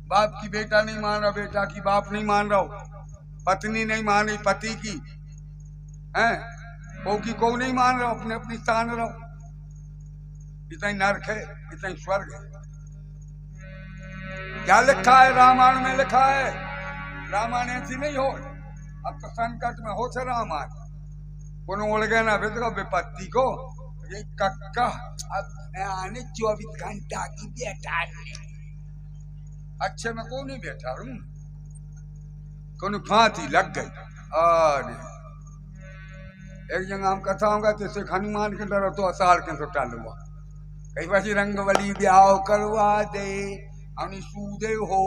बाप की बेटा नहीं मान रहा, बेटा की बाप नहीं मान रहा, पत्नी नहीं मान रही पति की, हैं वो की को नहीं मान रहा, अपने अपनी स्थान रहो। इतना नरक है, इतना स्वर्ग है। क्या लिखा है रामायण में? लिखा है रामायण ऐसी नहीं हो। अब तो संकट में हो से रामायण को उड़ गए ना विपत्ति को कक्का आने 24 घंटा की बेटा अच्छे में को नहीं बैठा हूँ, को फांसी लग गई। अरे एक जगह हम कथा होगा तो सिख हनुमान के डरो तो असार के तो टालुआ कई बाजी रंगवली ब्याह करवा दे हमने सूदे हो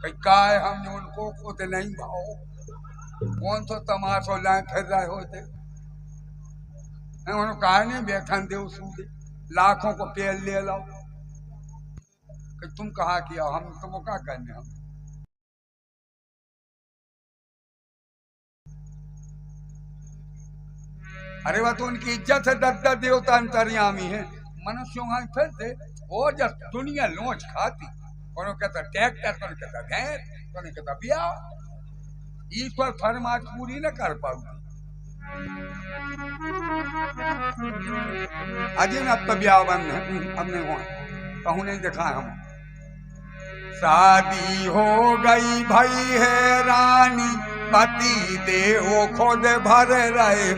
कई काय हमने उनको खोते नहीं भाओ कौन सा तमाशो लाए फिर रहे होते उन्होंने कहा नहीं बैठन दे सूदे लाखों को पेल ले लो कि तुम कहा किया हम तुमको क्या करने हम। अरे वह तो उनकी इज्जत है, दद्दा देवता अंतर्यामी है, मनुष्यों का फिर थे और जब दुनिया लोच खाती उन्होंने कहता ट्रैक्टर तो कहता भैंस तो कहता ब्याह ईश्वर फरमात पूरी न कर पाऊंगी। अजय अब तो ब्याह बंद है, अब नहीं हुआ कहूँ नहीं देखा हम। शादी हो गई भाई है रानी पति देहो खुद भर रहे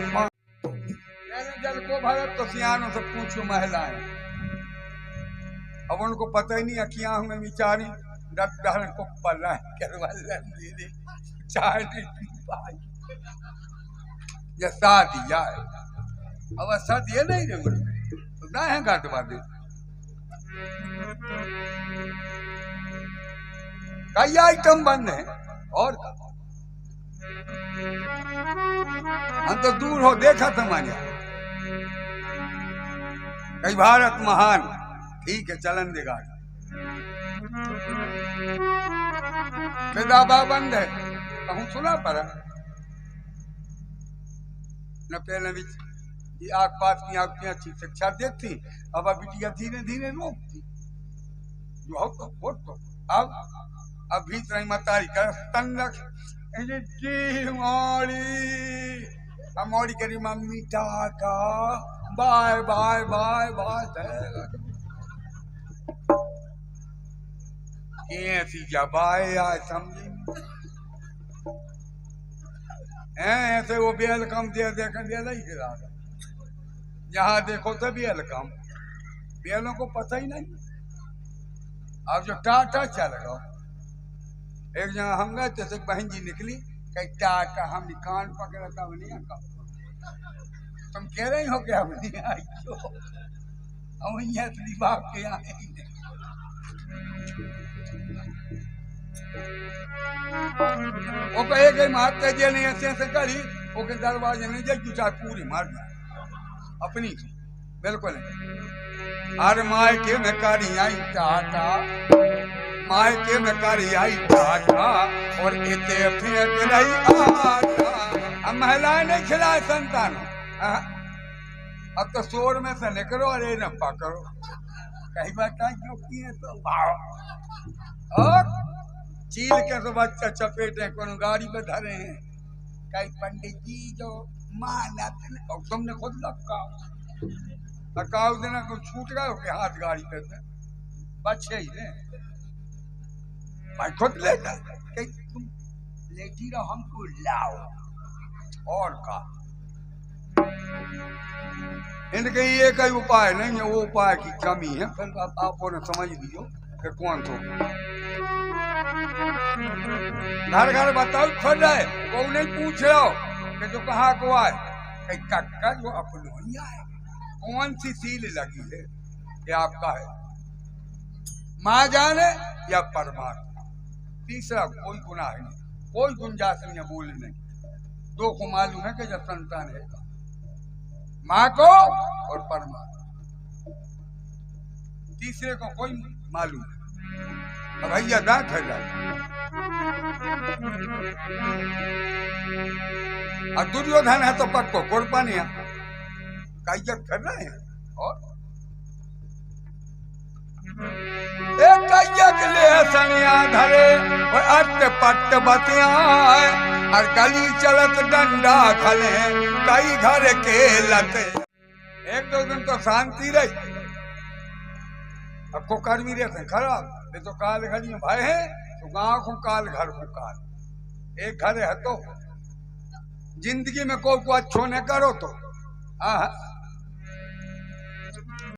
जल को भरत तो सियानों से पूछो महिलाएं। अब उनको पता ही नहीं अखियां में विचारी डर को पल ये शादी जाए अब शादी नहीं रे तो ना है घाट बादे कई आइटम बंद है और हम तो दूर हो देखा था मानिया कई भारत महान ठीक है चलन देगा दाबा बंद है कहूँ सुना पर न पहले भी आस पास की आपकी अच्छी शिक्षा देती अब बिटिया धीरे धीरे रोकती जो तो अब भीतर मतारी कर तंगक मोड़ी करी मम्मी टाका बाय बाय बाय बाय ऐसी जबाए आए समझे ऐसे वो वेलकम दे देकर बेला ही गिरा जहाँ देखो तो वेलकम बेलों को पता ही नहीं। अब जो टाटा चल गया एक जगह हम गए जैसे बहन जी निकली कहीं टाटा हम कान पकड़ा था नहीं तुम कह रही हो क्या हम नहीं आई हम असली बाप के यहाँ वो कहे गई माता जी ने ऐसे करी वो के दरवाजे में जब चाहे पूरी मार दी अपनी बिल्कुल अरे मायके में करी आई टाटा मायके में करी आई टाटा और इतने फेंक रही आटा। अब महिलाएं नहीं खिलाए संतान अब तो शोर में से निकलो अरे न पकड़ो कई बात क्यों किए तो और चील के तो बच्चा चपेटे को गाड़ी पे धरे हैं कई पंडित जी जो माना तुमने खुद लकाऊ देना को छूट गया के हाथ गाड़ी पे बच्चे ही ने भाई खुद लेता तुम लेटी रहो हमको लाओ और का इनके ये कोई उपाय नहीं है वो उपाय की कमी है फिर आप समझ लीजिए कि कौन तो घर घर बताओ खुद है वो नहीं पूछ रहे हो कि जो कहाँ को आए कहीं कक्का जो अपनों ही आए कौन सी सील लगी है ये आपका है माँ जाने या परमात्मा तीसरा कोई गुनाह नहीं कोई गुंजाइश नहीं है बोलने दो को मालूम है कि जब संतान है माँ को और परमात्मा तीसरे को कोई मालूम है भैया दांत है और दुर्योधन है तो पक्को कुर्बानी है कैयत कर रहे हैं और एक कैया के लिए गणिया धरे और अट पट बतिया और गली चलत डंडा खले कई घर के लते। एक दो दिन तो शांति रही, अब को कर्मी रहते हैं खराब। ये तो काल घड़ी में भाई है तो गांव को काल घर को काल एक घर है तो जिंदगी में को अच्छो न करो तो हाँ